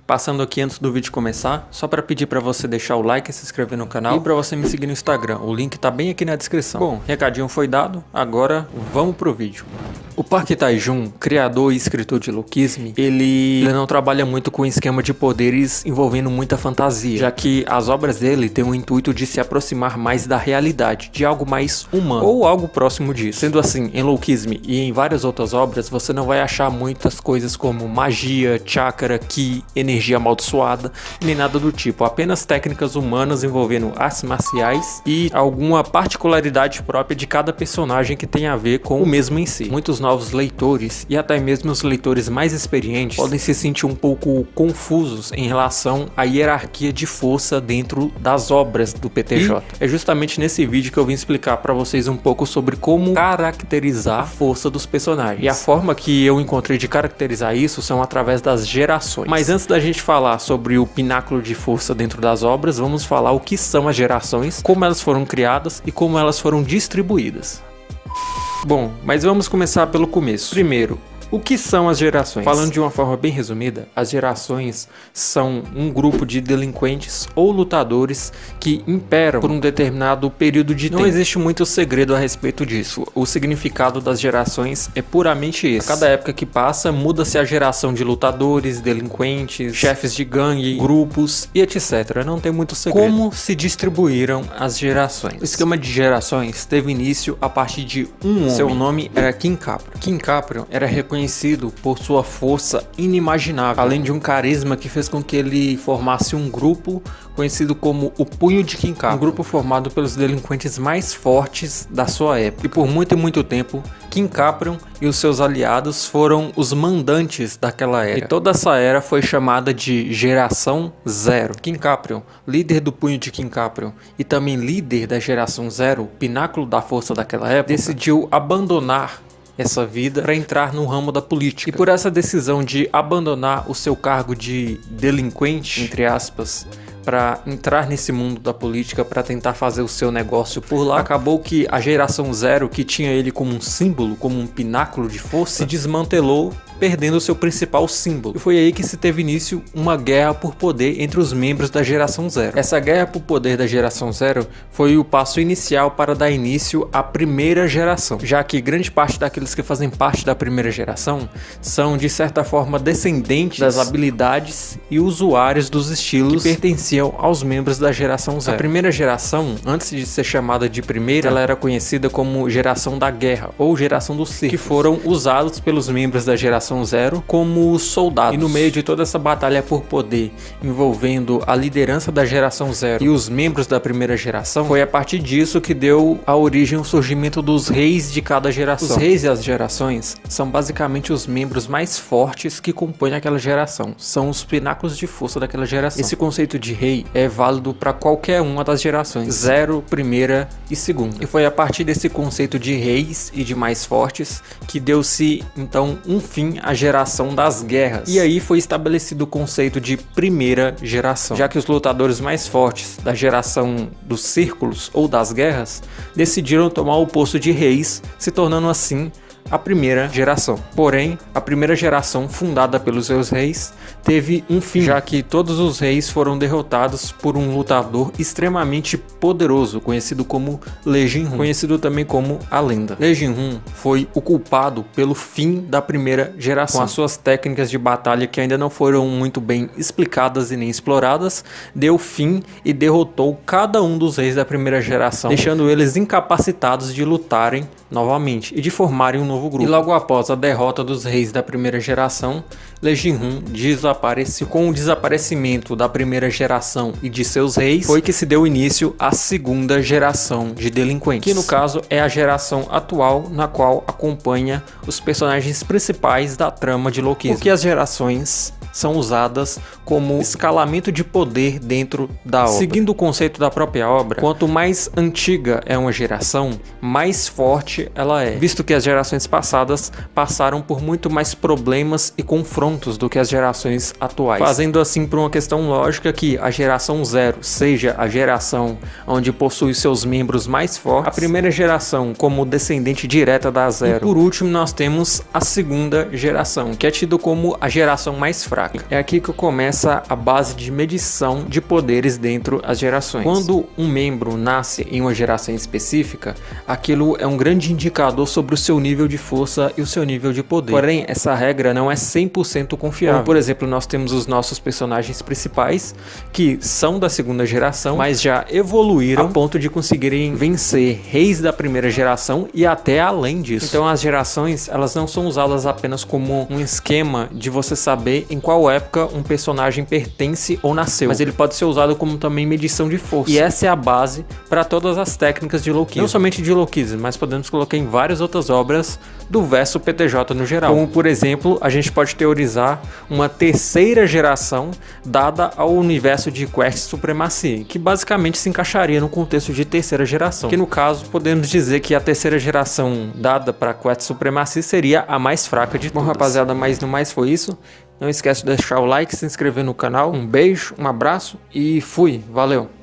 Passando aqui antes do vídeo começar, só para pedir para você deixar o like e se inscrever no canal e para você me seguir no Instagram, o link tá bem aqui na descrição. Bom, recadinho foi dado, agora vamos pro vídeo. O Park Tae-joon, criador e escritor de Lookism, ele não trabalha muito com esquema de poderes envolvendo muita fantasia, já que as obras dele têm o intuito de se aproximar mais da realidade, de algo mais humano, ou algo próximo disso. Sendo assim, em Lookism e em várias outras obras, você não vai achar muitas coisas como magia, chakra, ki, energia amaldiçoada, nem nada do tipo, apenas técnicas humanas envolvendo artes marciais e alguma particularidade própria de cada personagem que tem a ver com o mesmo em si. Muitos novos leitores e até mesmo os leitores mais experientes podem se sentir um pouco confusos em relação à hierarquia de força dentro das obras do PTJ. E é justamente nesse vídeo que eu vim explicar para vocês um pouco sobre como caracterizar a força dos personagens. E a forma que eu encontrei de caracterizar isso são através das gerações. Mas antes da gente falar sobre o pináculo de força dentro das obras, vamos falar o que são as gerações, como elas foram criadas e como elas foram distribuídas. Bom, mas vamos começar pelo começo. Primeiro, o que são as gerações? Falando de uma forma bem resumida, as gerações são um grupo de delinquentes ou lutadores que imperam por um determinado período de tempo. Não existe muito segredo a respeito disso. O significado das gerações é puramente esse. A cada época que passa, muda-se a geração de lutadores, delinquentes, chefes de gangue, grupos e etc. Não tem muito segredo. Como se distribuíram as gerações? O esquema de gerações teve início a partir de um homem. Seu nome era Kim Caprion. Kim Caprion era reconhecido por sua força inimaginável, além de um carisma que fez com que ele formasse um grupo conhecido como o Punho de Kim Caprion, um grupo formado pelos delinquentes mais fortes da sua época. E por muito tempo, Kim Caprion e os seus aliados foram os mandantes daquela era. E toda essa era foi chamada de Geração Zero. Kim Caprion, líder do Punho de Kim Caprion e também líder da Geração Zero, pináculo da força daquela época, decidiu abandonar essa vida para entrar no ramo da política. E por essa decisão de abandonar o seu cargo de delinquente, entre aspas, para entrar nesse mundo da política, para tentar fazer o seu negócio por lá, acabou que a Geração Zero, que tinha ele como um símbolo, como um pináculo de força, se desmantelou, perdendo o seu principal símbolo. E foi aí que se teve início uma guerra por poder entre os membros da Geração Zero. Essa guerra por poder da Geração Zero foi o passo inicial para dar início à primeira geração, já que grande parte daqueles que fazem parte da primeira geração são de certa forma descendentes das habilidades e usuários dos estilos que pertenciam aos membros da Geração Zero. A primeira geração, antes de ser chamada de primeira, ela era conhecida como Geração da Guerra ou Geração do Circo, que foram usados pelos membros da Geração Zero como soldados. E no meio de toda essa batalha por poder envolvendo a liderança da Geração Zero e os membros da primeira geração, foi a partir disso que deu a origem ao surgimento dos reis de cada geração. Os reis e as gerações são basicamente os membros mais fortes que compõem aquela geração. São os pináculos de força daquela geração. Esse conceito de rei é válido para qualquer uma das gerações, zero, primeira e segunda. E foi a partir desse conceito de reis e de mais fortes que deu-se então um fim à geração das guerras. E aí foi estabelecido o conceito de primeira geração, já que os lutadores mais fortes da geração dos círculos ou das guerras decidiram tomar o posto de reis, se tornando assim a primeira geração. Porém, a primeira geração, fundada pelos seus reis, teve um fim, já que todos os reis foram derrotados por um lutador extremamente poderoso, conhecido como Lee Jin-hoon, conhecido também como a Lenda. Lee Jin-hoon foi o culpado pelo fim da primeira geração. Com as suas técnicas de batalha que ainda não foram muito bem explicadas e nem exploradas, deu fim e derrotou cada um dos reis da primeira geração, deixando eles incapacitados de lutarem novamente e de formarem um novo grupo. E logo após a derrota dos reis da primeira geração, Lee Jin-hoon desapareceu. Com o desaparecimento da primeira geração e de seus reis, foi que se deu início à segunda geração de delinquentes, que no caso é a geração atual, na qual acompanha os personagens principais da trama de Lookism. Porque as gerações são usadas como escalamento de poder dentro da obra. Seguindo o conceito da própria obra, quanto mais antiga é uma geração, mais forte ela é, visto que as gerações passadas passaram por muito mais problemas e confrontos do que as gerações atuais, fazendo assim por uma questão lógica que a geração zero seja a geração onde possui seus membros mais fortes, a primeira geração como descendente direta da zero, e por último nós temos a segunda geração, que é tido como a geração mais fraca. fraca. É aqui que começa a base de medição de poderes dentro das gerações. Quando um membro nasce em uma geração específica, aquilo é um grande indicador sobre o seu nível de força e o seu nível de poder. Porém, essa regra não é 100% confiável. Como, por exemplo, nós temos os nossos personagens principais, que são da segunda geração, mas já evoluíram a ponto de conseguirem vencer reis da primeira geração e até além disso. Então as gerações, elas não são usadas apenas como um esquema de você saber em qual época um personagem pertence ou nasceu, mas ele pode ser usado como também medição de força. E essa é a base para todas as técnicas de Low-Kill. Não somente de Low-Kill, mas podemos colocar em várias outras obras do verso PTJ no geral. Como, por exemplo, a gente pode teorizar uma terceira geração dada ao universo de Quest Supremacy, que basicamente se encaixaria no contexto de terceira geração. Que no caso, podemos dizer que a terceira geração dada para Quest Supremacy seria a mais fraca de todas. Bom, rapaziada, mas no mais foi isso. Não esquece de deixar o like, se inscrever no canal. Um beijo, um abraço e fui. Valeu!